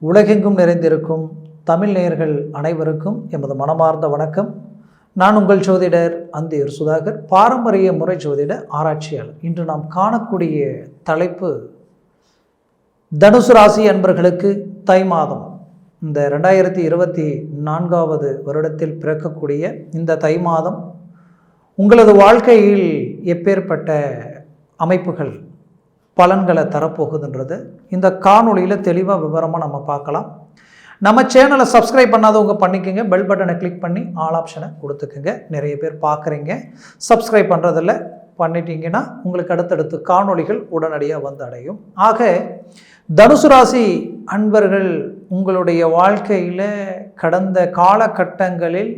உலகெங்கும் நிறைந்திருக்கும் தமிழ் நேயர்கள் அனைவருக்கும் எமது மனமார்ந்த வணக்கம். நான் உங்கள் ஜோதிடர் அந்தியூர் சுதாகர், பாரம்பரிய முறை ஜோதிட ஆராய்ச்சியாளர். இன்று நாம் காணக்கூடிய தலைப்பு தனுசு ராசி அன்பர்களுக்கு தை மாதம், இந்த 2024 வருடத்தில் பிறக்கக்கூடிய இந்த தை மாதம் உங்களது வாழ்க்கையில் எப்பேற்பட்ட அமைப்புகள் பலன்களை தரப்போகுதுன்றது இந்த காணொலியில் தெளிவாக விவரமாக நம்ம பார்க்கலாம். நம்ம சேனலை சப்ஸ்கிரைப் பண்ணாதவங்க பண்ணிக்கோங்க, பெல் பட்டனை கிளிக் பண்ணி ஆல் ஆப்ஷனை கொடுத்துக்குங்க. நிறைய பேர் பார்க்குறீங்க, சப்ஸ்கிரைப் பண்ணுறதில்ல, பண்ணிட்டீங்கன்னா உங்களுக்கு அடுத்தடுத்து காணொலிகள் உடனடியாக வந்து அடையும். ஆக தனுசு ராசி அன்பர்கள், உங்களுடைய வாழ்க்கையில் கடந்த காலகட்டங்களில்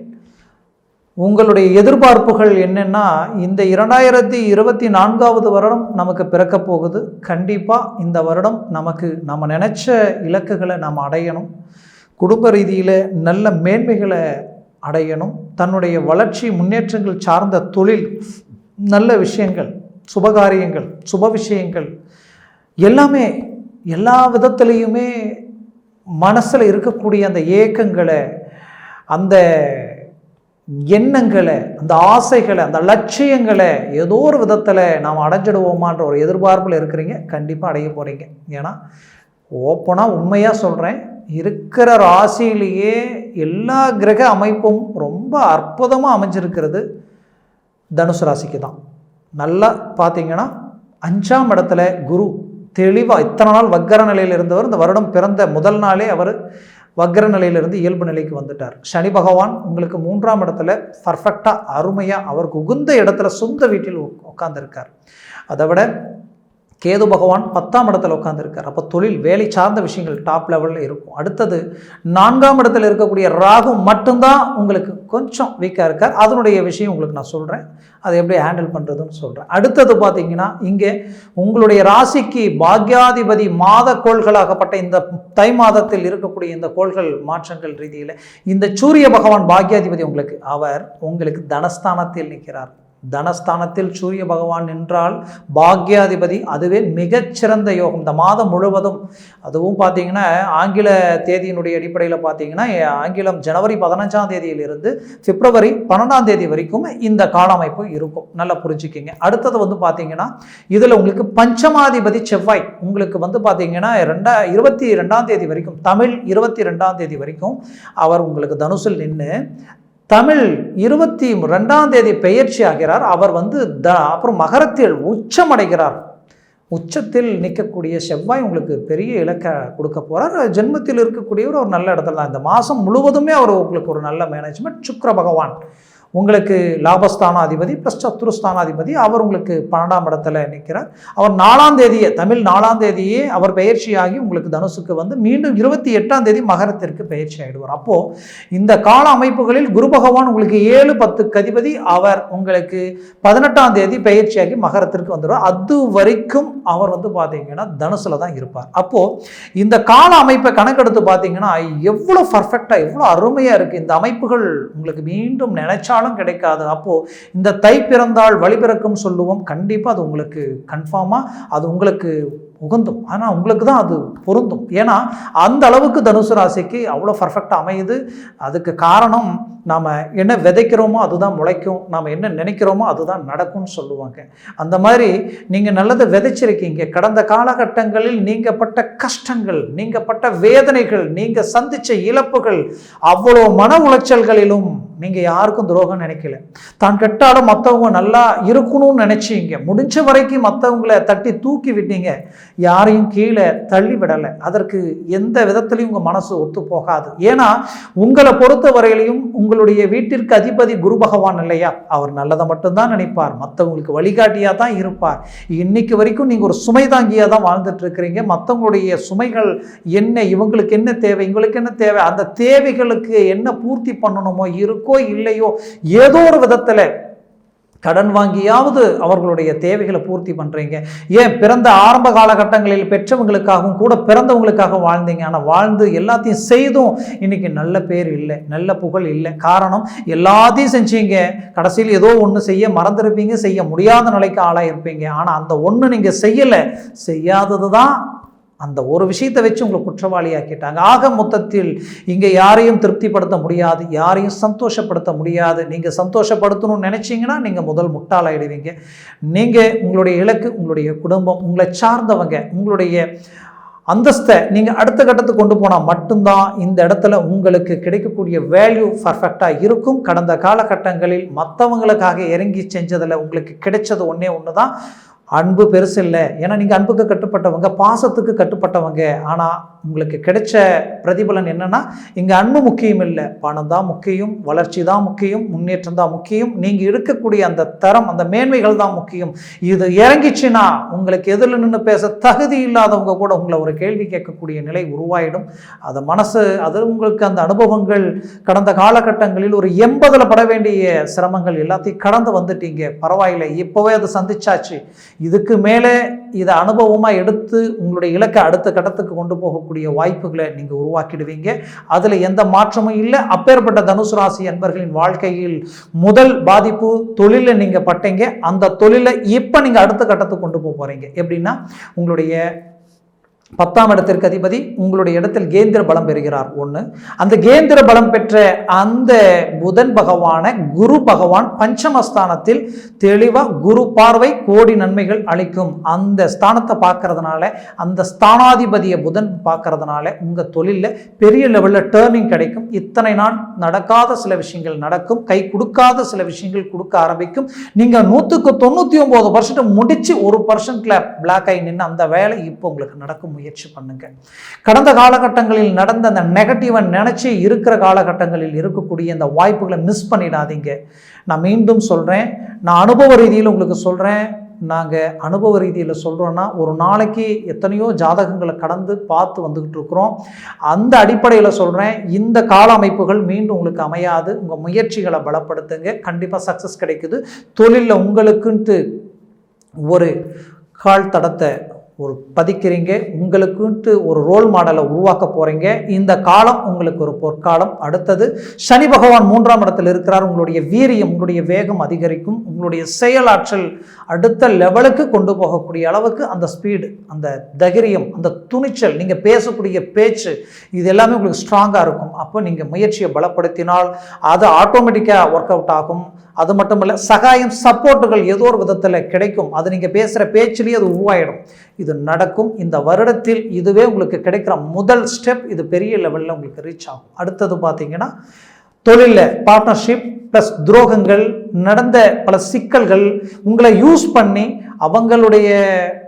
உங்களுடைய எதிர்பார்ப்புகள் என்னென்னா, இந்த 2024 வருடம் நமக்கு பிறக்க போகுது. கண்டிப்பாக இந்த வருடம் நம்ம நினச்ச இலக்குகளை நாம் அடையணும், குடும்ப ரீதியில் நல்ல மேன்மைகளை அடையணும், தன்னுடைய வளர்ச்சி முன்னேற்றங்கள் சார்ந்த தொழில், நல்ல விஷயங்கள், சுபகாரியங்கள், சுப விஷயங்கள் எல்லாமே எல்லா விதத்துலேயுமே மனசில் இருக்கக்கூடிய அந்த ஏக்கங்களை, அந்த எண்ணங்களை, அந்த ஆசைகளை, அந்த லட்சியங்களை ஏதோ ஒரு விதத்தில் நாம் அடைஞ்சிடுவோமான்ற ஒரு எதிர்பார்ப்பில் இருக்கிறீங்க. கண்டிப்பாக அடைய போகிறீங்க. ஏன்னா ஓப்பனாக உண்மையாக சொல்கிறேன், இருக்கிற ராசியிலேயே எல்லா கிரக அமைப்பும் ரொம்ப அற்புதமாக அமைஞ்சிருக்கிறது தனுசு ராசிக்கு தான். நல்லா பார்த்தீங்கன்னா 5ஆம் இடத்துல குரு தெளிவாக இத்தனை நாள் வக்கர நிலையில் இருந்தவர் இந்த வருடம் பிறந்த முதல் நாளே அவர் வக்கர நிலையிலிருந்து இயல்பு நிலைக்கு வந்துட்டார். சனி பகவான் உங்களுக்கு 3ஆம் இடத்துல பர்ஃபெக்டாக அருமையாக அவருக்கு உகுந்த இடத்துல சொந்த வீட்டில் உட்கார்ந்துருக்கார். அதை விட கேது பகவான் 10ஆம் இடத்துல உட்காந்துருக்கார். அப்போ தொழில் வேலை சார்ந்த விஷயங்கள் டாப் லெவலில் இருக்கும். அடுத்தது 4ஆம் இடத்துல இருக்கக்கூடிய ராகு மட்டும்தான் உங்களுக்கு கொஞ்சம் வீக்காக இருக்கார். அதனுடைய விஷயம் உங்களுக்கு நான் சொல்கிறேன், அதை எப்படி ஹேண்டில் பண்ணுறதுன்னு சொல்கிறேன். அடுத்தது பார்த்தீங்கன்னா, இங்கே உங்களுடைய ராசிக்கு பாக்யாதிபதி மாத கோள்களாகப்பட்ட இந்த தை மாதத்தில் இருக்கக்கூடிய இந்த கோள்கள் மாற்றங்கள் ரீதியில் இந்த சூரிய பகவான் பாக்யாதிபதி அவர் உங்களுக்கு தனஸ்தானத்தில் நிற்கிறார். தனஸ்தானத்தில் சூரிய பகவான் நின்றால் பாக்யாதிபதி, அதுவே மிகச்சிறந்த யோகம் இந்த மாதம் முழுவதும். அதுவும் பார்த்தீங்கன்னா ஆங்கில தேதியினுடைய அடிப்படையில் பார்த்தீங்கன்னா, ஆங்கிலம் ஜனவரி 15ஆம் தேதியிலிருந்து பிப்ரவரி 12ஆம் தேதி வரைக்கும் இந்த கால அமைப்பு இருக்கும். நல்லா புரிஞ்சுக்கிங்க. அடுத்தது பார்த்தீங்கன்னா, இதில் உங்களுக்கு பஞ்சமாதிபதி செவ்வாய் உங்களுக்கு பார்த்தீங்கன்னா 22ஆம் தேதி வரைக்கும், தமிழ் 22ஆம் தேதி வரைக்கும் அவர் உங்களுக்கு தனுசில் நின்று தமிழ் 22ஆம் தேதி பெயர்ச்சி ஆகிறார். அவர் அப்புறம் மகரத்தில் உச்சமடைகிறார். உச்சத்தில் நிற்கக்கூடிய செவ்வாய் உங்களுக்கு பெரிய இலக்கை கொடுக்க போகிறார். ஜென்மத்தில் இருக்கக்கூடியவர் ஒரு நல்ல இடத்துல தான். இந்த மாதம் முழுவதுமே அவர் உங்களுக்கு ஒரு நல்ல மேனேஜ்மெண்ட். சுக்கிர பகவான் உங்களுக்கு லாபஸ்தானாதிபதி ப்ளஸ் சத்துருஸ்தானாதிபதி, அவர் உங்களுக்கு 12ஆம் இடத்துல நிற்கிறார். அவர் 4ஆம் தேதியே, தமிழ் 4ஆம் தேதியே அவர் பயிற்சியாகி உங்களுக்கு தனுசுக்கு மீண்டும் 28ஆம் தேதி மகரத்திற்கு பயிற்சி ஆகிடுவார். அப்போது இந்த கால அமைப்புகளில் குரு பகவான் உங்களுக்கு 7-10 அதிபதி, அவர் உங்களுக்கு 18ஆம் தேதி பயிற்சியாகி மகரத்திற்கு வந்துடுவார். அது வரைக்கும் அவர் பார்த்தீங்கன்னா தனுசில் தான் இருப்பார். அப்போது இந்த கால அமைப்பை கணக்கெடுத்து பார்த்தீங்கன்னா எவ்வளோ பர்ஃபெக்டாக, எவ்வளோ அருமையாக இருக்குது. இந்த அமைப்புகள் உங்களுக்கு மீண்டும் நினைச்சா கிடைக்காது. அப்போ இந்த தை பிறந்தால் வழி பிறக்கும் சொல்லுவோம். கண்டிப்பா அது உங்களுக்கு கன்ஃபார்மா அது உங்களுக்கு உகந்தும். ஆனால் உங்களுக்கு தான் அது பொருந்தும். ஏன்னா அந்த அளவுக்கு தனுசு ராசிக்கு அவ்வளோ பர்ஃபெக்டாக அமையுது. அதுக்கு காரணம் நாம் என்ன விதைக்கிறோமோ அதுதான் முளைக்கும், நாம் என்ன நினைக்கிறோமோ அதுதான் நடக்கும்னு சொல்லுவாங்க. அந்த மாதிரி நீங்கள் நல்லதை விதைச்சிருக்கீங்க. கடந்த காலகட்டங்களில் நீங்கள் பட்ட கஷ்டங்கள், நீங்கள் பட்ட வேதனைகள், நீங்கள் சந்தித்த இழப்புகள், அவ்வளோ மன உளைச்சல்களிலும் நீங்கள் யாருக்கும் துரோகம் நினைக்கல. தான் கெட்டாலும் மற்றவங்க நல்லா இருக்கணும்னு நினைச்சீங்க. முடிஞ்ச வரைக்கும் மற்றவங்களை தட்டி தூக்கி விட்டீங்க, யாரையும் கீழே தள்ளி விடலை. அதற்கு எந்த விதத்திலையும் உங்கள் மனசு ஒத்து போகாது. ஏன்னா உங்களை பொறுத்த வரையிலையும் உங்களுடைய வீட்டிற்கு அதிபதி குரு பகவான் இல்லையா, அவர் நல்லதை மட்டும்தான் நினைப்பார், மற்றவங்களுக்கு வழிகாட்டியாக தான் இருப்பார். இன்னைக்கு வரைக்கும் நீங்கள் ஒரு சுமை தாங்கியாக தான் வாழ்ந்துட்டு இருக்கிறீங்க. மற்றவங்களுடைய சுமைகள் என்ன, இவங்களுக்கு என்ன தேவை, இவங்களுக்கு என்ன தேவை, அந்த தேவைகளுக்கு என்ன பூர்த்தி பண்ணணுமோ இருக்கோ இல்லையோ ஏதோ ஒரு விதத்தில் கடன் வாங்கியாவது அவர்களுடைய தேவைகளை பூர்த்தி பண்ணுறீங்க. ஏன் பிறந்த ஆரம்ப காலகட்டங்களில் பெற்றவங்களுக்காகவும் கூட பிறந்தவங்களுக்காக வாழ்ந்தீங்க. ஆனால் வாழ்ந்து எல்லாத்தையும் செய்தும் இன்னைக்கு நல்ல பேர் இல்லை, நல்ல புகழ் இல்லை. காரணம் எல்லாத்தையும் செஞ்சீங்க, கடைசியில் ஏதோ ஒன்று செய்ய மறந்துருப்பீங்க, செய்ய முடியாத நிலைக்கு ஆளாயிருப்பீங்க. ஆனால் அந்த ஒன்று நீங்கள் செய்யலை, செய்யாதது தான் அந்த ஒரு விஷயத்தை வச்சு உங்களை குற்றவாளி ஆக்கிட்டாங்க. ஆக மொத்தத்தில் இங்கே யாரையும் திருப்திப்படுத்த முடியாது, யாரையும் சந்தோஷப்படுத்த முடியாது. நீங்கள் சந்தோஷப்படுத்தணும்னு நினச்சிங்கன்னா நீங்கள் முதல் முட்டாளாயிடுவீங்க. நீங்கள் உங்களுடைய இலக்கு, உங்களுடைய குடும்பம், உங்களை சார்ந்தவங்க, உங்களுடைய அந்தஸ்தை நீங்கள் அடுத்த கட்டத்துக்கு கொண்டு போனால் மட்டும்தான் இந்த இடத்துல உங்களுக்கு கிடைக்கக்கூடிய வேல்யூ பர்ஃபெக்டாக இருக்கும். கடந்த காலகட்டங்களில் மற்றவங்களுக்காக இறங்கி செஞ்சதில் உங்களுக்கு கிடைச்சது ஒன்றே ஒன்று தான், அன்பு பெருசு இல்லை. ஏன்னா நீங்கள் அன்புக்கு கட்டுப்பட்டவங்க, பாசத்துக்கு கட்டுப்பட்டவங்க. ஆனால் உங்களுக்கு கிடைச்ச பிரதிபலன் என்னன்னா, இங்கே அன்பு முக்கியம் இல்லை, பணம் தான் முக்கியம், வளர்ச்சி தான் முக்கியம், முன்னேற்றம் தான் முக்கியம், நீங்கள் இருக்கக்கூடிய அந்த தரம், அந்த மேன்மைகள் தான் முக்கியம். இது இறங்கிச்சுன்னா உங்களுக்கு எதிரில் நின்று பேச தகுதி இல்லாதவங்க கூட உங்களை ஒரு கேள்வி கேட்கக்கூடிய நிலை உருவாயிடும். அதை மனசு, அது உங்களுக்கு அந்த அனுபவங்கள் கடந்த காலகட்டங்களில் ஒரு 80 பட வேண்டிய சிரமங்கள் எல்லாத்தையும் கடந்து வந்துட்டீங்க. பரவாயில்லை, இப்போவே அதை சந்திச்சாச்சு. இதுக்கு மேலே இதை அனுபவமாக எடுத்து உங்களுடைய இலக்கை அடுத்த கட்டத்துக்கு கொண்டு போகக்கூடிய வாய்ப்புகளை நீங்கள் உருவாக்கிடுவீங்க. அதில் எந்த மாற்றமும் இல்லை. அப்பேற்பட்ட தனுசு ராசி அன்பர்களின் வாழ்க்கையில் முதல் பாதிப்பு தொழிலில் நீங்கள் பட்டீங்க. அந்த தொழிலை இப்போ நீங்கள் அடுத்த கட்டத்துக்கு கொண்டு போக போகிறீங்க. எப்படின்னா, உங்களுடைய 10ஆம் இடத்திற்கு அதிபதி உங்களுடைய இடத்தில் கேந்திர பலம் பெறுகிறார். ஒன்று, அந்த கேந்திர பலம் பெற்ற அந்த புதன் பகவான குரு பகவான் பஞ்சமஸ்தானத்தில் தெளிவாக குரு பார்வை கோடி நன்மைகள் அளிக்கும். அந்த ஸ்தானத்தை பார்க்கறதுனால, அந்த ஸ்தானாதிபதியை புதன் பார்க்கறதுனால உங்கள் தொழிலில் பெரிய லெவலில் டேர்னிங் கிடைக்கும். இத்தனை நாள் நடக்காத சில விஷயங்கள் நடக்கும், கை கொடுக்காத சில விஷயங்கள் கொடுக்க ஆரம்பிக்கும். நீங்கள் 199% முடிச்சு 1% பிளாக் ஆகி நின்று அந்த வேலை இப்போ உங்களுக்கு நடக்கும். முயற்சி பண்ணுங்க. கடந்த காலகட்டங்களில் நடந்த அந்த நெகட்டிவை நினைச்சு இருக்கிற காலகட்டங்களில் இருக்கக்கூடிய இந்த வாய்ப்புகளை மிஸ் பண்ணிடாதீங்க. நான் மீண்டும் சொல்றேன், நான் அனுபவ ரீதியில் உங்களுக்கு சொல்றேன். நாங்கள் அனுபவ ரீதியில் சொல்கிறோன்னா, ஒரு நாளைக்கு எத்தனையோ ஜாதகங்களை கடந்து பார்த்து வந்துக்கிட்டு இருக்கிறோம். அந்த அடிப்படையில் சொல்கிறேன், இந்த கால அமைப்புகள் மீண்டும் உங்களுக்கு அமையாது. உங்கள் முயற்சிகளை பலப்படுத்துங்க, கண்டிப்பாக சக்ஸஸ் கிடைக்குது. தொழிலில் உங்களுக்குன்ட்டு ஒரு கால் தடத்தை ஒரு பதிக்கிறீங்க, உங்களுக்குன்ட்டு ஒரு ரோல் மாடலை உருவாக்க போகிறீங்க. இந்த காலம் உங்களுக்கு ஒரு பொற்காலம். அடுத்தது சனி பகவான் 3ஆம் இடத்தில் இருக்கிறார். உங்களுடைய வீரியம், உங்களுடைய வேகம் அதிகரிக்கும். உங்களுடைய செயலாற்றல் அடுத்த லெவலுக்கு கொண்டு போகக்கூடிய அளவுக்கு அந்த ஸ்பீடு, அந்த தைரியம், அந்த துணிச்சல், நீங்கள் பேசக்கூடிய பேச்சு, இது எல்லாமே உங்களுக்கு ஸ்ட்ராங்காக இருக்கும். அப்போ நீங்கள் முயற்சியை பலப்படுத்தினால் அது ஆட்டோமேட்டிக்காக ஒர்க் அவுட் ஆகும். அது மட்டும் இல்லை, சகாயம், சப்போர்ட்டுகள் ஏதோ ஒரு விதத்தில் கிடைக்கும். அது நீங்கள் பேசுகிற பேச்சிலேயே அது உருவாயிடும். இது நடக்கும். இந்த வருடத்தில் இதுவே உங்களுக்கு கிடைக்கிற முதல் ஸ்டெப். இது பெரிய லெவலில் உங்களுக்கு ரீச் ஆகும். அடுத்தது பார்த்தீங்கன்னா, தொழிலில் பார்ட்னர்ஷிப் ப்ளஸ் துரோகங்கள், நடந்த பல சிக்கல்கள், உங்களை யூஸ் பண்ணி அவங்களுடைய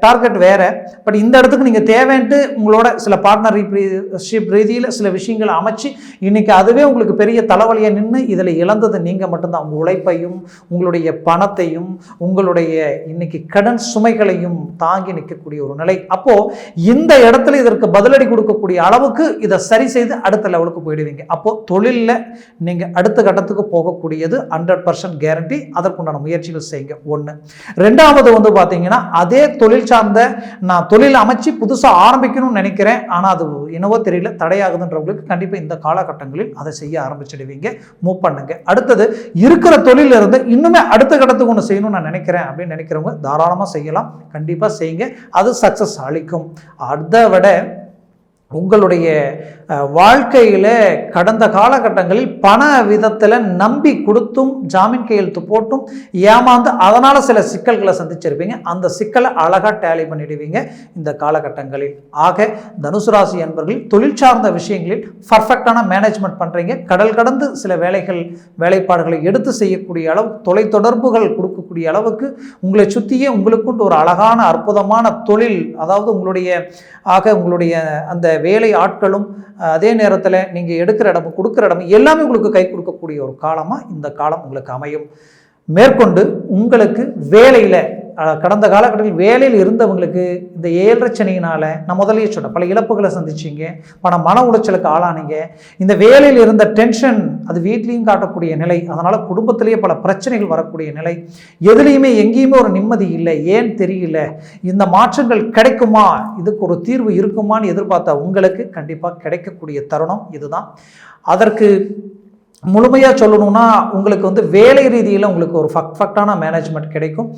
டார்கெட் வேறு, பட் இந்த இடத்துக்கு நீங்கள் தேவைன்ட்டு உங்களோட சில பார்ட்னர்ஷிப் ரீதியில் சில விஷயங்களை அமைச்சு இன்றைக்கி அதுவே உங்களுக்கு பெரிய தலைவலியை நின்று இதில் இழந்தது நீங்கள் மட்டும்தான். உங்கள் உழைப்பையும், உங்களுடைய பணத்தையும், உங்களுடைய இன்னைக்கு கடன் சுமைகளையும் தாங்கி நிற்கக்கூடிய ஒரு நிலை. அப்போது இந்த இடத்துல இதற்கு பதிலடி கொடுக்கக்கூடிய அளவுக்கு இதை சரி செய்து அடுத்த லெவலுக்கு போயிடுவீங்க. அப்போது தொழிலில் நீங்கள் அடுத்த கட்டத்துக்கு போகக்கூடியது 100% கேரண்டி. அதற்குண்டான முயற்சிகள் செய்யுங்க. ஒன்று. ரெண்டாவது பார்த்தீங்கன்னா, அதே தொழில் சார்ந்த நான் தொழில் அமைச்சு புதுசாக ஆரம்பிக்கணும்னு நினைக்கிறேன், ஆனால் அது என்னவோ தெரியல தடையாகுதுன்றவங்களுக்கு கண்டிப்பாக இந்த காலகட்டங்களில் அதை செய்ய ஆரம்பிச்சிடுவீங்க. மூவ் பண்ணுங்க. அடுத்தது, இருக்கிற தொழில இருந்து இன்னுமே அடுத்த கட்டத்துக்கு ஒன்று செய்யணும்னு நான் நினைக்கிறேன் அப்படின்னு நினைக்கிறவங்க தாராளமாக செய்யலாம். கண்டிப்பாக செய்யுங்க, அது சக்ஸஸ் அளிக்கும். அதை விட உங்களுடைய வாழ்க்கையில் கடந்த காலகட்டங்களில் பண விதத்தில் நம்பி கொடுத்தும் ஜாமீன் கையெழுத்து போட்டும் ஏமாந்து அதனால் சில சிக்கல்களை சந்திச்சிருப்பீங்க. அந்த சிக்கலை அழகாக டேலி பண்ணிடுவீங்க இந்த காலகட்டங்களில். ஆக தனுசு ராசி என்பவர்கள் தொழில் சார்ந்த விஷயங்களில் பர்ஃபெக்டான மேனேஜ்மெண்ட் பண்ணுறீங்க. கடல் கடந்து சில வேலைப்பாடுகளை எடுத்து செய்யக்கூடிய அளவு, தொலைத்தொடர்புகள் கொடுக்கக்கூடிய அளவுக்கு உங்களை சுற்றியே உங்களுக்குண்டு ஒரு அழகான அற்புதமான தொழில், அதாவது உங்களுடைய அந்த வேலை ஆட்களும், அதே நேரத்தில் நீங்கள் எடுக்கிற இடம், கொடுக்குற இடம் எல்லாமே உங்களுக்கு கை கொடுக்கக்கூடிய ஒரு காலமாக இந்த காலம் உங்களுக்கு அமையும். மேற்கொண்டு உங்களுக்கு வேலையில், கடந்த காலகட்டத்தில் வேலையில் இருந்தவங்களுக்கு இந்த 7.5 சனியினால் நான் முதலே சொன்னேன், பல இழப்புகளை சந்திச்சிங்க, மன உளைச்சலுக்கு ஆளானீங்க. இந்த வேலையில் இருந்த டென்ஷன் அது வீட்லேயும் காட்டக்கூடிய நிலை, அதனால் குடும்பத்திலேயே பல பிரச்சனைகள் வரக்கூடிய நிலை, எதுலேயுமே எங்கேயுமே ஒரு நிம்மதி இல்லை, ஏன் தெரியல, இந்த மாற்றங்கள் கிடைக்குமா, இதுக்கு ஒரு தீர்வு இருக்குமான்னு எதிர்பார்த்த உங்களுக்கு கண்டிப்பாக கிடைக்கக்கூடிய தருணம் இதுதான். அதற்கு முழுமையாக சொல்லணும்னா, உங்களுக்கு வேலை ரீதியில் உங்களுக்கு ஒரு பர்ஃபெக்டான மேனேஜ்மெண்ட் கிடைக்கும்,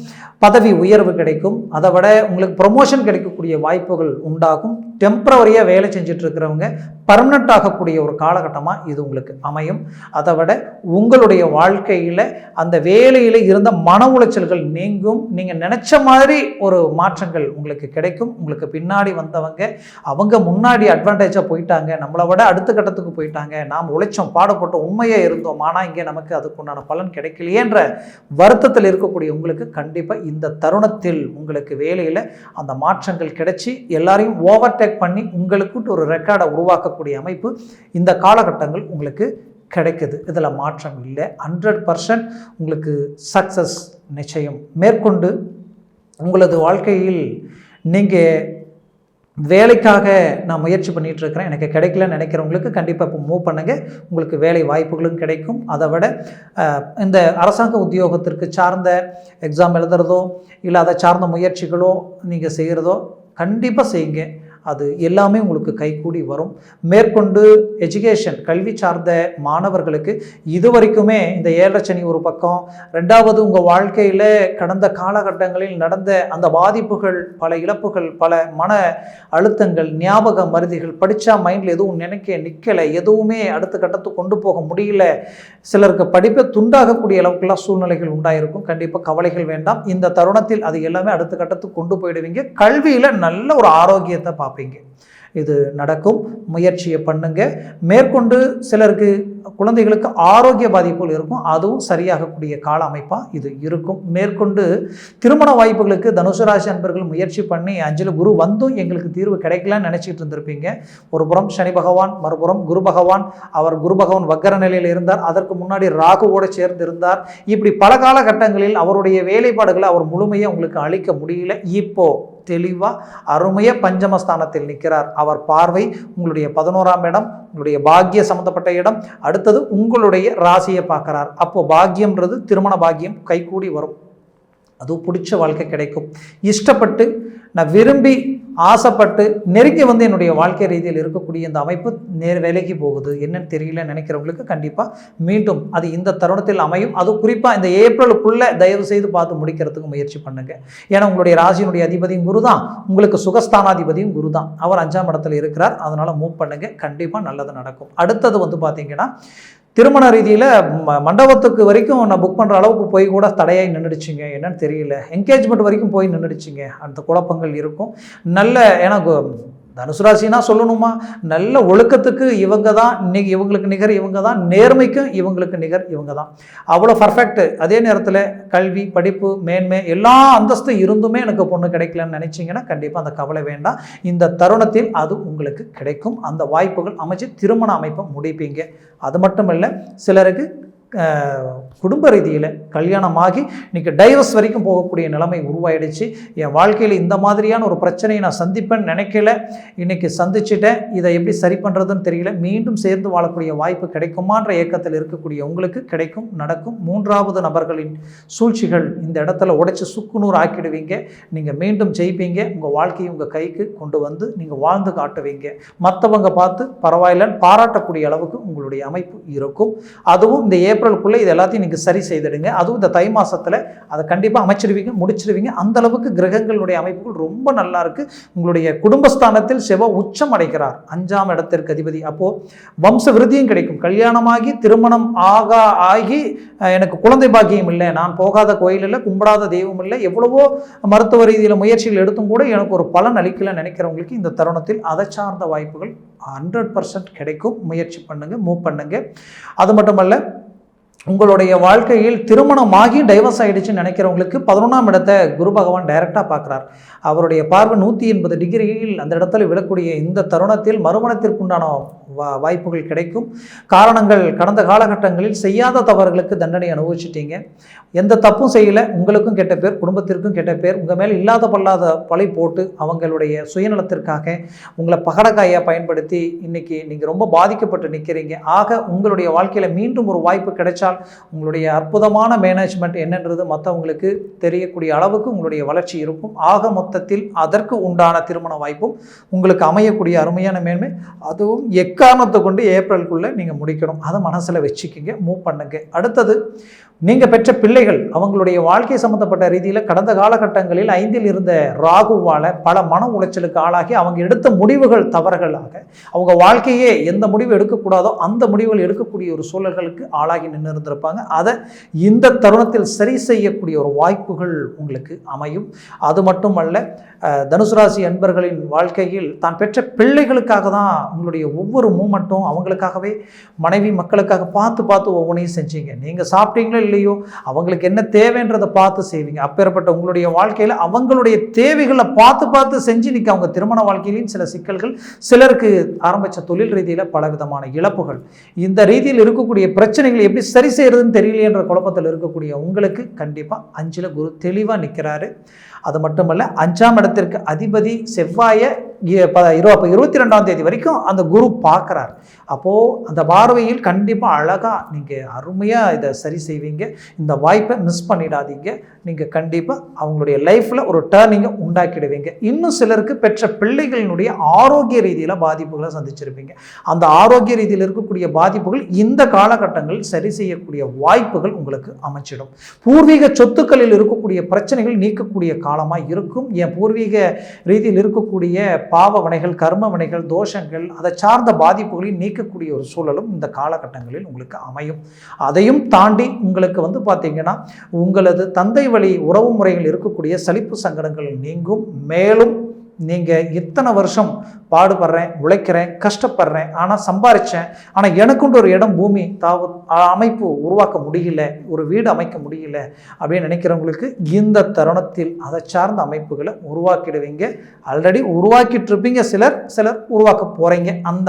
பதவி உயர்வு கிடைக்கும், அதை விட உங்களுக்கு ப்ரொமோஷன் கிடைக்கக்கூடிய வாய்ப்புகள் உண்டாகும், டெம்பரவரியாக வேலை செஞ்சுட்டு இருக்கிறவங்க பர்மனெண்ட் ஆகக்கூடிய ஒரு காலகட்டமாக இது உங்களுக்கு அமையும். அதை விட உங்களுடைய வாழ்க்கையில் அந்த வேலையில் இருந்த மன உளைச்சல்கள் நீங்கும். நீங்கள் நினச்ச மாதிரி ஒரு மாற்றங்கள் உங்களுக்கு கிடைக்கும். உங்களுக்கு பின்னாடி வந்தவங்க அவங்க முன்னாடி அட்வான்டேஜாக போயிட்டாங்க, நம்மளை விட அடுத்த கட்டத்துக்கு போயிட்டாங்க, நாம் உழைச்சோம் பாடுபட்டோம் உண்மையாக இருந்தோம், ஆனால் இங்கே நமக்கு அதுக்குண்டான பலன் கிடைக்கலையேன்ற வருத்தத்தில் இருக்கக்கூடிய உங்களுக்கு கண்டிப்பாக இந்த தருணத்தில் உங்களுக்கு வேலையில் அந்த மாற்றங்கள் கிடைச்சி எல்லாரையும் ஓவர்டேக் பண்ணி உங்களுக்கு ஒரு ரெக்கார்டை உருவாக்கக்கூடிய அமைப்பு இந்த காலகட்டங்கள் உங்களுக்கு கிடைக்குது. இதில் மாற்றம் இல்லை. 100% உங்களுக்கு சக்ஸஸ் நிச்சயம். மேற்கொண்டு உங்களது வாழ்க்கையில் நீங்கள் வேலைக்காக நான் முயற்சி பண்ணிகிட்டு இருக்கிறேன், எனக்கு கிடைக்கலன்னு நினைக்கிறவங்களுக்கு கண்டிப்பாக இப்போ மூவ் பண்ணுங்கள், உங்களுக்கு வேலை வாய்ப்புகளும் கிடைக்கும். அதை விட இந்த அரசாங்க உத்தியோகத்திற்கு சார்ந்த எக்ஸாம் எழுதுறதோ இல்லை அதை சார்ந்த முயற்சிகளோ நீங்கள் செய்கிறதோ கண்டிப்பாக செய்யுங்க. அது எல்லாமே உங்களுக்கு கைகூடி வரும். மேற்கொண்டு எஜுகேஷன் கல்வி சார்ந்த மாணவர்களுக்கு இது வரைக்குமே இந்த 7 சனி ஒரு பக்கம், ரெண்டாவது உங்கள் வாழ்க்கையில் கடந்த காலகட்டங்களில் நடந்த அந்த பாதிப்புகள், பல இழப்புகள், பல மன அழுத்தங்கள், ஞாபக மருதிகள், படித்தா மைண்டில் எதுவும் நிற்கலை, எதுவுமே அடுத்த கட்டத்துக்கு கொண்டு போக முடியல, சிலருக்கு படிப்பை துண்டாகக்கூடிய அளவுக்குலாம் சூழ்நிலைகள் உண்டாயிருக்கும். கண்டிப்பாக கவலைகள் வேண்டாம். இந்த தருணத்தில் அது எல்லாமே அடுத்த கட்டத்துக்கு கொண்டு போயிடுவீங்க. கல்வியில் நல்ல ஒரு ஆரோக்கியத்தை பார்ப்பீங்க. இது நடக்கும். முயற்சியை பண்ணுங்க. மேற்கொண்டு சிலருக்கு குழந்தைகளுக்கு ஆரோக்கிய பாதிப்புகள் இருக்கும், அதுவும் சரியாகக்கூடிய கால அமைப்பாக இது இருக்கும். மேற்கொண்டு திருமண வாய்ப்புகளுக்கு தனுசு ராசி அன்பர்கள் முயற்சி பண்ணி 5ல் குரு வந்தும் எங்களுக்கு தீர்வு கிடைக்கலான்னு நினச்சிட்டு இருந்திருப்பீங்க. ஒரு புறம் சனி பகவான், மறுபுறம் குரு பகவான். அவர் குரு பகவான் வக்கர நிலையில் இருந்தார், அதற்கு முன்னாடி ராகுவோடு சேர்ந்து இருந்தார். இப்படி பல காலகட்டங்களில் அவருடைய வேலைப்பாடுகளை அவர் முழுமையாக உங்களுக்கு அளிக்க முடியல. இப்போ தெளிவாக அருமையாக பஞ்சமஸ்தானத்தில் நிற்கிறார். அவர் பார்வை உங்களுடைய 11ஆம் இடம், உங்களுடைய பாக்கிய சம்பந்தப்பட்ட இடம், அடுத்தது உங்களுடைய ராசியை பார்க்குறார். அப்போது பாக்கியம்ன்றது திருமண பாக்கியம் கைகூடி வரும். அதுவும் பிடிச்ச வாழ்க்கை கிடைக்கும். இஷ்டப்பட்டு நான் விரும்பி ஆசைப்பட்டு நெருங்கி வந்து என்னுடைய வாழ்க்கை ரீதியில் இருக்கக்கூடிய இந்த அமைப்பு விலகி போகுது, என்னன்னு தெரியல நினைக்கிறவங்களுக்கு கண்டிப்பாக மீண்டும் அது இந்த தருணத்தில் அமையும். அது குறிப்பாக இந்த ஏப்ரலுக்குள்ளே தயவு செய்து பார்த்து முடிக்கிறதுக்கு முயற்சி பண்ணுங்கள். ஏன்னா உங்களுடைய ராசியினுடைய அதிபதியும் குரு தான், உங்களுக்கு சுகஸ்தானாதிபதியும் குரு தான். அவர் 5ஆம் இடத்துல இருக்கிறார். அதனால் மூவ் பண்ணுங்கள், கண்டிப்பாக நல்லது நடக்கும். அடுத்தது வந்து பார்த்தீங்கன்னா திருமண ரீதியில் மண்டபத்துக்கு வரைக்கும் நான் புக் பண்ணுற அளவுக்கு போய் கூட தடையாகி நின்றுடுச்சிங்க, என்னன்னு தெரியல. என்கேஜ்மெண்ட் வரைக்கும் போய் நின்றுடுச்சிங்க. அந்த குழப்பங்கள் இருக்கும். நல்ல எனக்கு தனுசு ராசினா சொல்லணுமா, நல்ல ஒழுக்கத்துக்கு இவங்க தான், இன்னைக்கு இவங்களுக்கு நிகர் இவங்க தான், நேர்மைக்கும் இவங்களுக்கு நிகர் இவங்க தான், அவ்வளோ பர்ஃபெக்ட். அதே நேரத்தில் கல்வி, படிப்பு, மேன்மை எல்லா அந்தஸ்து இருந்துமே எனக்கு பொண்ணு கிடைக்கலன்னு நினச்சிங்கன்னா கண்டிப்பாக அந்த கவலை வேண்டாம். இந்த தருணத்தில் அது உங்களுக்கு கிடைக்கும். அந்த வாய்ப்புகள் அமைச்சு திருமண அமைப்பை முடிப்பீங்க. அது மட்டும் இல்லை, சிலருக்கு குடும்ப ரீதியில் கல்யாணமாகி இன்றைக்கி டைவர்ஸ் வரைக்கும் போகக்கூடிய நிலைமை உருவாயிடுச்சு. என் வாழ்க்கையில் இந்த மாதிரியான ஒரு பிரச்சனையை நான் சந்திப்பேன்னு நினைக்கல, இன்றைக்கி சந்திச்சிட்டேன், இதை எப்படி சரி பண்ணுறதுன்னு தெரியல, மீண்டும் சேர்ந்து வாழக்கூடிய வாய்ப்பு கிடைக்குமான்ற ஏக்கத்தில் இருக்கக்கூடிய உங்களுக்கு கிடைக்கும், நடக்கும். 3வது நபர்களின் சூழ்ச்சிகள் இந்த இடத்துல உடைச்சி சுக்குநூறு ஆக்கிடுவீங்க. நீங்கள் மீண்டும் ஜெயிப்பீங்க. உங்கள் வாழ்க்கையை உங்கள் கைக்கு கொண்டு வந்து நீங்கள் வாழ்ந்து காட்டுவீங்க. மற்றவங்க பார்த்து பரவாயில்லன்னு பாராட்டக்கூடிய அளவுக்கு உங்களுடைய அமைப்பு இருக்கும். அதுவும் இந்த ஏப்ரலுக்குள்ளே இது எல்லாத்தையும் நீங்கள் சரி செய்திடுங்க. அதுவும் இந்த தை மாதத்தில் அதை கண்டிப்பாக அமைச்சிடுவீங்க, முடிச்சிடுவீங்க. அந்த அளவுக்கு கிரகங்களுடைய அமைப்புகள் ரொம்ப நல்லா இருக்குது. உங்களுடைய குடும்பஸ்தானத்தில் செவ்வாய் உச்சம் அடைகிறார், 5ஆம் இடத்திற்கு அதிபதி. அப்போது வம்ச விருத்தியும் கிடைக்கும். கல்யாணமாகி திருமணம் ஆகி எனக்கு குழந்தை பாக்கியம் இல்லை, நான் போகாத கோயில் இல்லை, கும்பிடாத தெய்வம் இல்லை, எவ்வளவோ மருத்துவ ரீதியில் முயற்சிகள் எடுத்தும் கூட எனக்கு ஒரு பலன் அளிக்கல நினைக்கிறவங்களுக்கு இந்த தருணத்தில் அதை சார்ந்த வாய்ப்புகள் 100% கிடைக்கும். முயற்சி பண்ணுங்க, மூவ் பண்ணுங்க. அது மட்டுமல்ல, உங்களுடைய வாழ்க்கையில் திருமணமாகி டைவர்ஸ் ஆகிடுச்சுன்னு நினைக்கிறவங்களுக்கு 11ஆம் இடத்தை குரு பகவான் டைரெக்டாக பார்க்குறார். அவருடைய பார்வை 180 டிகிரியில் அந்த இடத்துல விழக்கூடிய இந்த தருணத்தில் மறுமணத்திற்குண்டான வாய்ப்புகள் கிடைக்கும். காரணங்கள், கடந்த காலகட்டங்களில் செய்யாத தவறுகளுக்கு தண்டனை அனுபவிச்சிட்டீங்க. எந்த தப்பும் செய்யலை, உங்களுக்கும் கெட்ட பேர், குடும்பத்திற்கும் கெட்ட பேர். உங்கள் மேலே இல்லாத பல்லாத பழி போட்டு அவங்களுடைய சுயநலத்திற்காக உங்களை பகடக்காயாக பயன்படுத்தி இன்றைக்கி நீங்கள் ரொம்ப பாதிக்கப்பட்டு நிற்கிறீங்க. ஆக உங்களுடைய வாழ்க்கையில் மீண்டும் ஒரு வாய்ப்பு கிடைச்சால் உங்களுடைய அற்புதமான மேனேஜ்மெண்ட் என்னன்றது மற்றவங்களுக்கு தெரியக்கூடிய அளவுக்கு உங்களுடைய வளர்ச்சி இருக்கும். ஆக மொத்தத்தில் அதற்கு உண்டான திருமண வாய்ப்பும் உங்களுக்கு அமையக்கூடிய அருமையான மேன்மை. அதுவும் எக்காரணத்தை கொண்டு ஏப்ரலுக்குள்ளே நீங்கள் முடிக்கணும். அதை மனசில் வச்சுக்கிங்க, மூவ் பண்ணுங்க. அடுத்தது, நீங்கள் பெற்ற பிள்ளைகள் அவங்களுடைய வாழ்க்கை சம்மந்தப்பட்ட ரீதியில் கடந்த காலகட்டங்களில் 5ல் இருந்த ராகுவால் பல மன உளைச்சலுக்கு ஆளாகி அவங்க எடுத்த முடிவுகள் தவறுகளாக அவங்க வாழ்க்கையே எந்த முடிவு எடுக்கக்கூடாதோ அந்த முடிவுகள் எடுக்கக்கூடிய ஒரு சூழல்களுக்கு ஆளாகி நின்று இருந்திருப்பாங்க. அதை இந்த தருணத்தில் சரி செய்யக்கூடிய ஒரு வாய்ப்புகள் உங்களுக்கு அமையும். அது மட்டுமல்ல, தனுசு ராசி அன்பர்களின் வாழ்க்கையில் தான் பெற்ற பிள்ளைகளுக்காக தான் உங்களுடைய ஒவ்வொரு மூமெண்ட்டும் அவங்களுக்காகவே மனைவி மக்களுக்காக பார்த்து பார்த்து ஒவ்வொன்றையும் செஞ்சீங்க. நீங்கள் சாப்பிட்டீங்களோ இல்லையோ அவங்களுக்கு என்ன தேவைன்றதை பார்த்து செய்வீங்க. அப்பேற்பட்ட உங்களுடைய வாழ்க்கையில் அவங்களுடைய தேவைகளை பார்த்து பார்த்து செஞ்சு இன்னைக்கு அவங்க திருமண வாழ்க்கையிலையும் சில சிக்கல்கள், சிலருக்கு ஆரம்பித்த தொழில் ரீதியில் பல விதமான இழப்புகள், இந்த ரீதியில் இருக்கக்கூடிய பிரச்சனைகளை எப்படி சரி செய்யறதுன்னு தெரியலையென்ற குழப்பத்தில் இருக்கக்கூடிய உங்களுக்கு கண்டிப்பாக 5ல் குரு தெளிவாக நிற்கிறாரு. அது மட்டுமல்ல, 5ஆம் இடத்திற்கு அதிபதி செவ்வாயை 22ஆம் தேதி வரைக்கும் அந்த குரு பார்க்குறார். அப்போது அந்த பார்வையில் கண்டிப்பாக அழகாக நீங்கள் அருமையாக இதை சரி செய்வீங்க. இந்த வாய்ப்பை மிஸ் பண்ணிடாதீங்க. நீங்கள் கண்டிப்பாக அவங்களுடைய லைஃப்பில் ஒரு டேர்னிங்கை உண்டாக்கிடுவீங்க. இன்னும் சிலருக்கு பெற்ற பிள்ளைகளினுடைய ஆரோக்கிய ரீதியில் பாதிப்புகளை சந்திச்சிருப்பீங்க. அந்த ஆரோக்கிய ரீதியில் இருக்கக்கூடிய பாதிப்புகள் இந்த காலகட்டங்களில் சரி செய்யக்கூடிய வாய்ப்புகள் உங்களுக்கு அமைச்சிடும். பூர்வீக சொத்துக்களில் இருக்கக்கூடிய பிரச்சனைகள் நீக்கக்கூடிய காலமாக இருக்கும். என் பூர்வீக ரீதியில் இருக்கக்கூடிய பாவ வினைகள், கர்ம வினைகள், தோஷங்கள், அதை சார்ந்த பாதிப்புகளையும் நீக்கக்கூடிய ஒரு சூழலும் இந்த காலகட்டங்களில் உங்களுக்கு அமையும். அதையும் தாண்டி உங்களுக்கு பார்த்தீங்கன்னா உங்களது தந்தை வழி உறவு முறைகள் இருக்கக்கூடிய சலிப்பு சங்கடங்கள் நீங்கும். மேலும் நீங்கள் இத்தனை வருஷம் பாடுபடுறேன், உழைக்கிறேன், கஷ்டப்படுறேன், ஆனால் சம்பாரித்தேன், ஆனால் எனக்குண்டு ஒரு இடம் பூமி அமைப்பு உருவாக்க முடியல, ஒரு வீடு அமைக்க முடியல அப்படின்னு நினைக்கிறவங்களுக்கு இந்த தருணத்தில் அதை சார்ந்த அமைப்புகளை உருவாக்கிடுவீங்க. ஆல்ரெடி உருவாக்கிட்டு இருப்பீங்க, சிலர் உருவாக்க போகிறீங்க. அந்த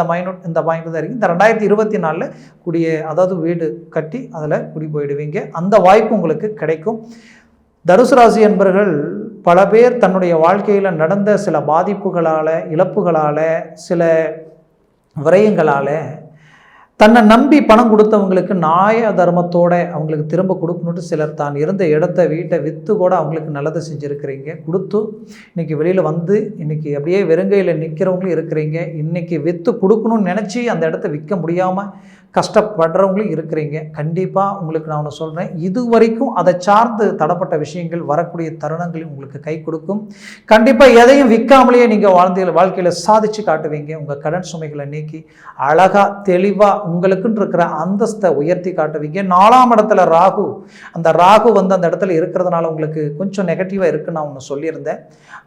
இந்த பாயிண்ட் தான் இருக்குது. இந்த 2024 அதாவது வீடு கட்டி அதில் குடி போயிடுவீங்க. அந்த வாய்ப்பு உங்களுக்கு கிடைக்கும். தனுசு ராசி என்பர்கள் பல பேர் தன்னுடைய வாழ்க்கையில் நடந்த சில பாதிப்புகளால், இழப்புகளால், சில விரயங்களால் தன்னை நம்பி பணம் கொடுத்தவங்களுக்கு நியாய தர்மத்தோடு அவங்களுக்கு திரும்ப கொடுக்கணுன்ட்டு சிலர் தான் இருந்த இடத்த வீட்டை விற்று கூட அவங்களுக்கு நல்லது செஞ்சுருக்கிறீங்க. கொடுத்து இன்றைக்கி வெளியில் வந்து இன்றைக்கி அப்படியே வெறுங்கையில் நிற்கிறவங்களும் இருக்கிறீங்க. இன்றைக்கி விற்று கொடுக்கணும்னு நினச்சி அந்த இடத்த விற்க முடியாமல் கஷ்டப்படுறவங்களும் இருக்கிறீங்க. கண்டிப்பாக உங்களுக்கு நான் ஒன்று சொல்கிறேன், இது வரைக்கும் அதை சார்ந்து தடப்பட்ட விஷயங்கள் வரக்கூடிய தருணங்களில் உங்களுக்கு கை கொடுக்கும். கண்டிப்பாக எதையும் விற்காமலேயே நீங்கள் வாழ்க்கையில் சாதிச்சு காட்டுவீங்க. உங்கள் கடன் சுமைகளை நீக்கி அழகாக தெளிவாக உங்களுக்குன்னு இருக்கிற அந்தஸ்தை உயர்த்தி காட்டுவீங்க. 4ஆம் இடத்துல ராகு, அந்த ராகு அந்த இடத்துல இருக்கிறதுனால உங்களுக்கு கொஞ்சம் நெகட்டிவாக இருக்குன்னு நான் ஒன்று சொல்லியிருந்தேன்.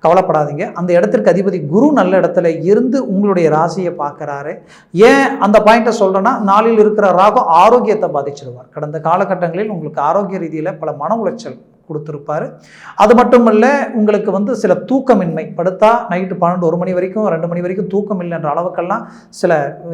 கவலைப்படாதீங்க. அந்த இடத்திற்கு அதிபதி குரு நல்ல இடத்துல இருந்து உங்களுடைய ராசியை பார்க்குறாரு. ஏன் அந்த பாயிண்ட்டை சொல்கிறேன்னா, 4ல் இருக்கிற ராகு ஆரோக்கியத்தை பாதிச்சிருவார். கடந்த காலகட்டங்களில் உங்களுக்கு ஆரோக்கிய ரீதியில் பல மன உளைச்சல் கொடுத்துருப்பார். அது மட்டும் இல்லை, உங்களுக்கு சில தூக்கமின்மை, படுத்தா நைட்டு 12 1 மணி வரைக்கும் 2 மணி வரைக்கும் தூக்கம் இல்லைன்ற அளவுக்கெல்லாம் சில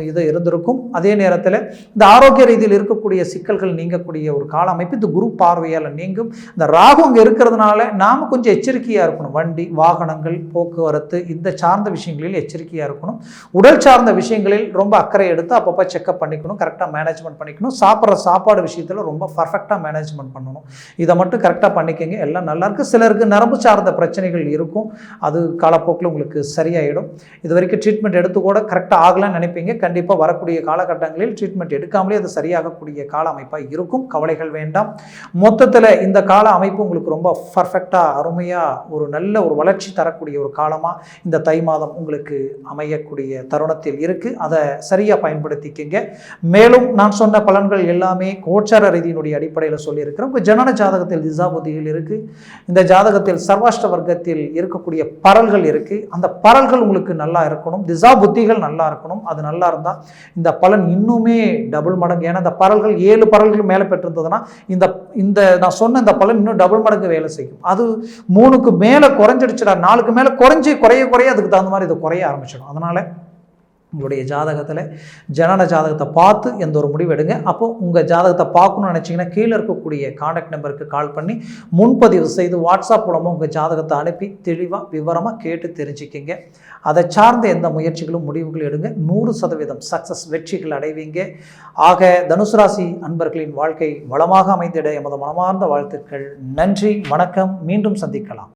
இது இருந்திருக்கும். அதே நேரத்தில் இந்த ஆரோக்கிய ரீதியில் இருக்கக்கூடிய சிக்கல்கள் நீங்கக்கூடிய ஒரு கால அமைப்பு இந்த குரு பார்வையால் நீங்கும். இந்த ராகு அங்கே இருக்கிறதுனால நாம் கொஞ்சம் எச்சரிக்கையாக இருக்கணும். வண்டி வாகனங்கள், போக்குவரத்து, இந்த சார்ந்த விஷயங்களில் எச்சரிக்கையாக இருக்கணும். உடல் சார்ந்த விஷயங்களில் ரொம்ப அக்கறை எடுத்து அப்பப்போ செக்அப் பண்ணிக்கணும், கரெக்டாக மேனேஜ்மெண்ட் பண்ணிக்கணும். சாப்பிட்ற சாப்பாடு விஷயத்தில் ரொம்ப பர்ஃபெக்டாக மேனேஜ்மெண்ட் பண்ணணும். இதை மட்டும் கரெக்டாக பண்ணிக்கங்க, எல்லாம் நல்லா இருக்கு. சிலருக்கு நரம்பு சார்ந்த பிரச்சனைகள் இருக்கும், அது காலப்போக்கில் உங்களுக்கு சரியாயிடும். இது வரைக்கும் ட்ரீட்மெண்ட் எடுத்து கூட கரெக்டாக ஆகலான்னு நினைப்பீங்க. கண்டிப்பாக வரக்கூடிய காலகட்டங்களில் ட்ரீட்மெண்ட் எடுக்காமலே அது சரியாகக்கூடிய கால அமைப்பாக இருக்கும். கவலைகள் வேண்டாம். மொத்தத்தில் இந்த கால அமைப்பு உங்களுக்கு ரொம்ப பர்ஃபெக்டாக அருமையாக ஒரு நல்ல ஒரு வளர்ச்சி தரக்கூடிய ஒரு காலமாக இந்த தை மாதம் உங்களுக்கு அமையக்கூடிய தருணத்தில் இருக்குது. அதை சரியாக பயன்படுத்திக்கங்க. மேலும் நான் சொன்ன பலன்கள் எல்லாமே கோச்சார ரீதியினுடைய அடிப்படையில் சொல்லியிருக்கிறேன். உங்கள் ஜனன ஜாதகத்தில் திசாபுதி இருக்கு, இந்த ஜாதகத்தில் சர்வாஷ்ட வர்க்கத்தில் இருக்கக்கூடிய பரல்கள் இருக்கு. அந்த பரல்கள் உங்களுக்கு நல்லா இருக்கணும், திசா புத்திகள் நல்லா இருக்கணும். அது நல்லா இருந்தால் இந்த பலன் இன்னுமே டபுள் மடங்கு. ஏன்னா இந்த பரல்கள் 7 பரல்கள் மேலே பெற்றிருந்ததுன்னா இந்த நான் சொன்ன இந்த பலன் இன்னும் டபுள் மடங்கு வேலை செய்யும். அது 3க்கு மேலே குறைஞ்சிடுச்சுடா, 4க்கு மேலே குறைய அதுக்கு தகுந்த மாதிரி இது குறைய ஆரம்பிச்சிடும். அதனால உங்களுடைய ஜாதகத்தில் ஜனன ஜாதகத்தை பார்த்து எந்த ஒரு முடிவு எடுங்க. அப்போது உங்கள் ஜாதகத்தை பார்க்கணும்னு நினச்சிங்கன்னா கீழே இருக்கக்கூடிய கான்டாக்ட் நம்பருக்கு கால் பண்ணி முன்பதிவு செய்து வாட்ஸ்அப் மூலமாக உங்கள் ஜாதகத்தை அனுப்பி தெளிவாக விவரமாக கேட்டு தெரிஞ்சுக்கிங்க. அதை சார்ந்த எந்த முயற்சிகளும் முடிவுகளும் எடுங்க. 100% சக்ஸஸ், வெற்றிகள் அடைவீங்க. ஆக தனுசு ராசி அன்பர்களின் வாழ்க்கை வளமாக அமைந்திட எமது மனமார்ந்த வாழ்த்துக்கள். நன்றி, வணக்கம். மீண்டும் சந்திக்கலாம்.